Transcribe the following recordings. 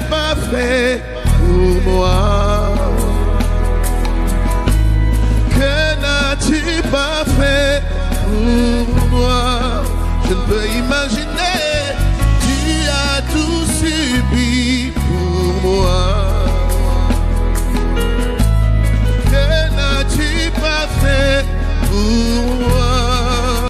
pas fait pour moi? Que n'as-tu pas fait pour moi? Je ne peux imaginer. Tu as tout subi pour moi. Que n'as-tu pas fait pour moi?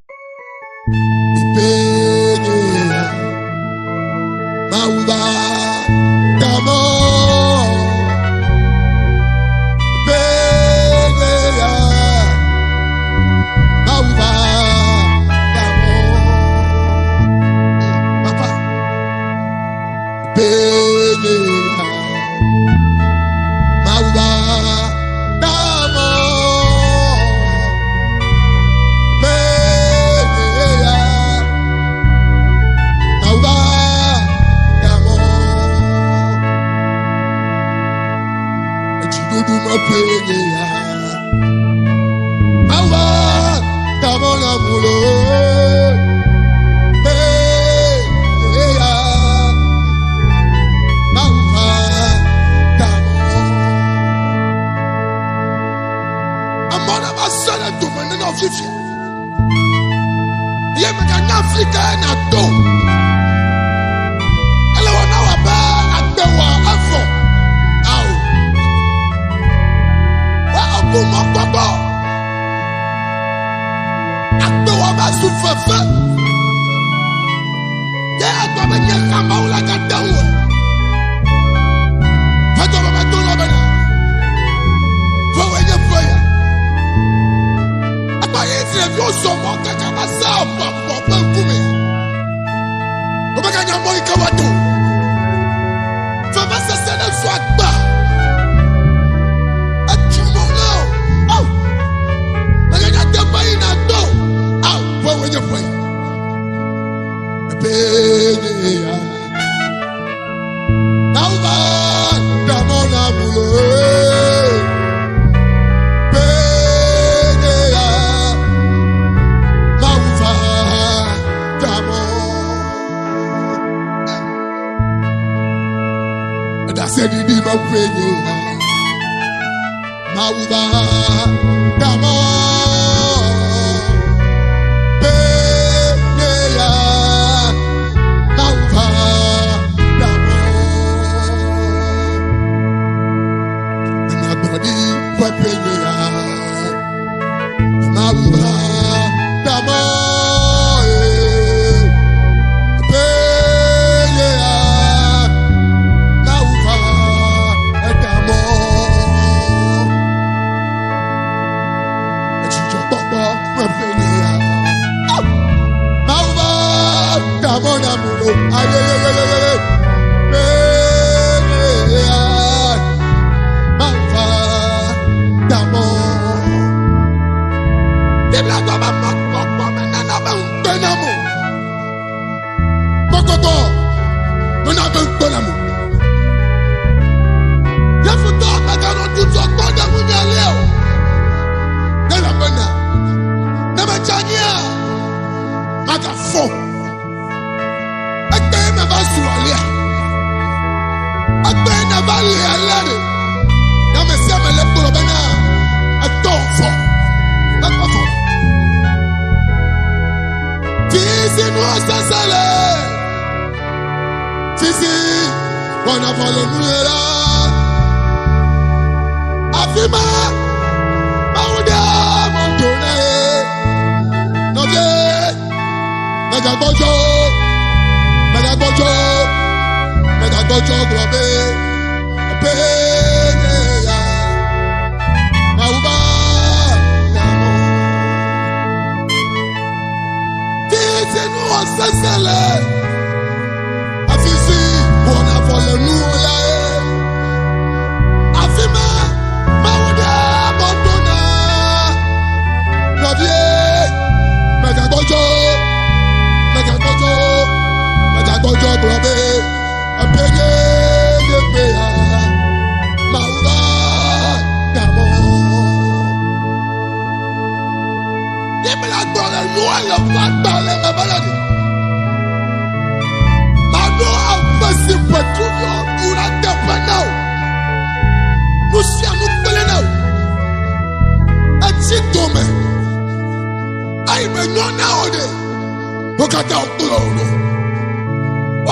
Okata okuro.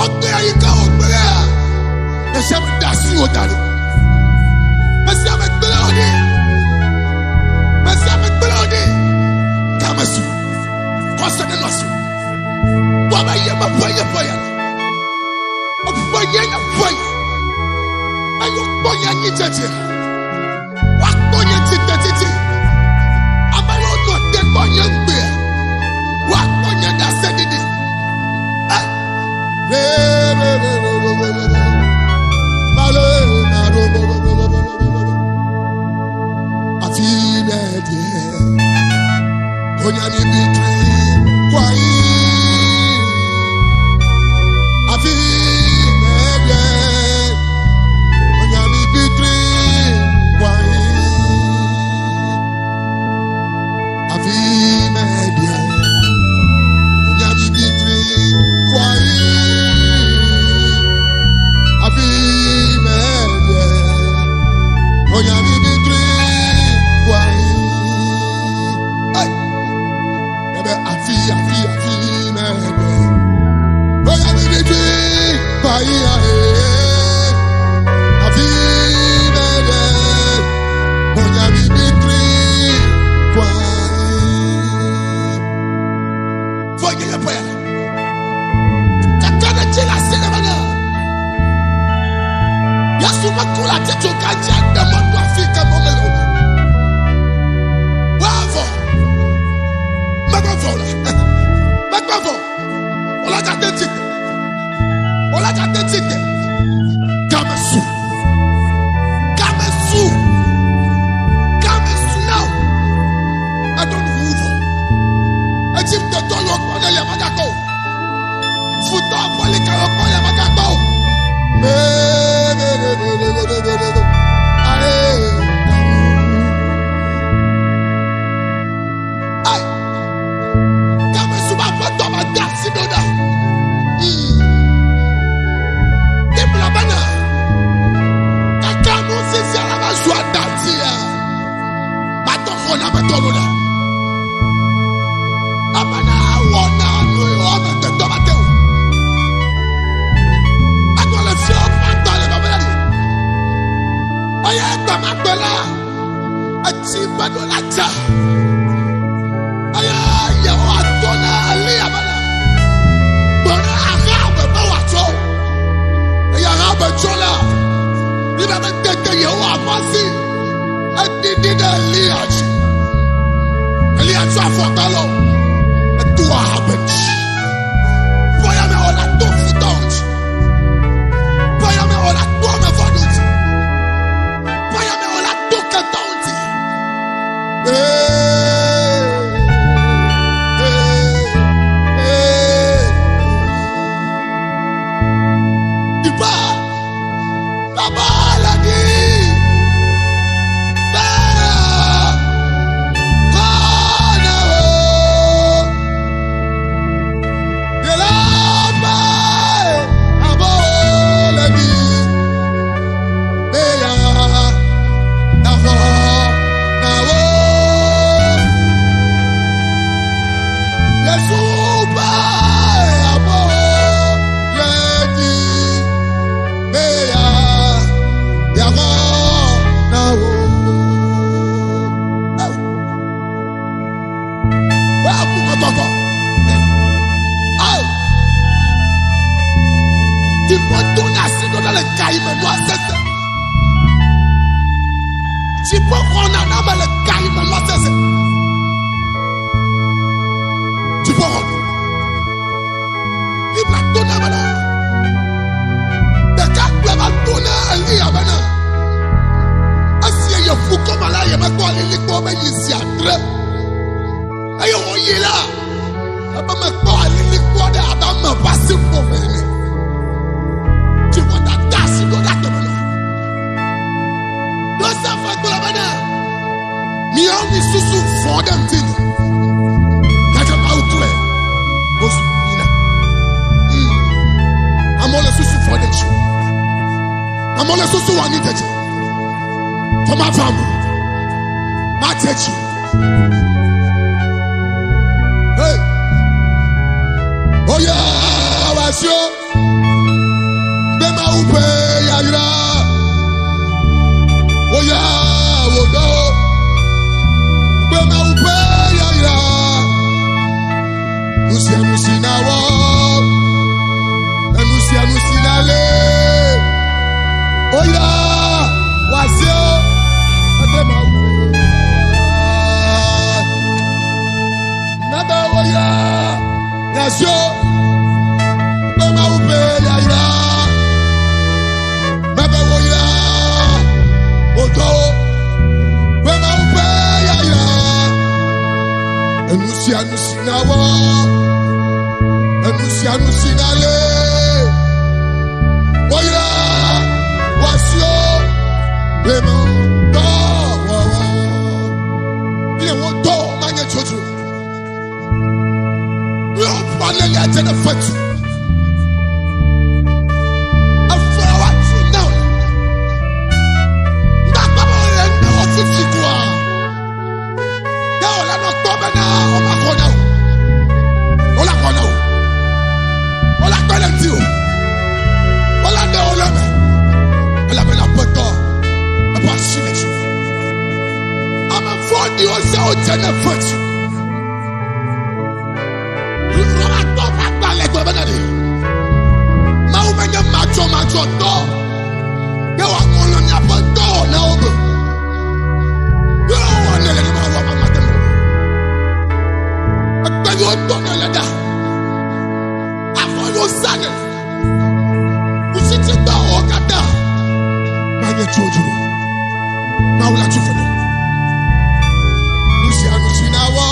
Okpe ayika okpe. Ese me dasi odari. Ese me gbelodi. Ese me gbelodi. Kamasu. Kosane nosu. Baba yema boya boya. Boya na boya. Ayo boya ni tete. Wa boya tete. Amalo no te boya ngbe. Wa boya da sedidi. I'm only so one needed for my family, my church. Hey, wasio. Bema upe yaira. Oya wodo. Bema upe yaira. Nusia nusina wo. Nusia nusina le. Oya wasio. Bema upe. Naba oya. Yasio. Bema upe yaira. Baba woya. Odo. Bema upe yaira. Enusia nusina wo. Enusia nusina le. Oya. Wasio. Bema do. Ile wo do manye chocho. We all le atena fatu. Afrawa now. Ndaba le na ofisi kwa. Ya ola no toba na o makona. Ola kona. Ola kona tio. Ola de ola me. Ola me la poto. Apa silection. Ama fondi o se o tena fatu. Now when you macho do, you are going on your door now. You don't want to let him have a matter. I tell you, don't let that. I follow Sagan. You sit in the Okada. My children. Now let you follow. You see, I see now. Oh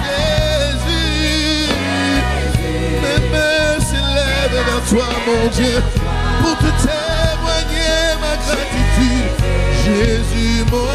Jésus, mes mains s'élèvent vers toi, mon Dieu, pour te témoigner ma gratitude. Jésus, mon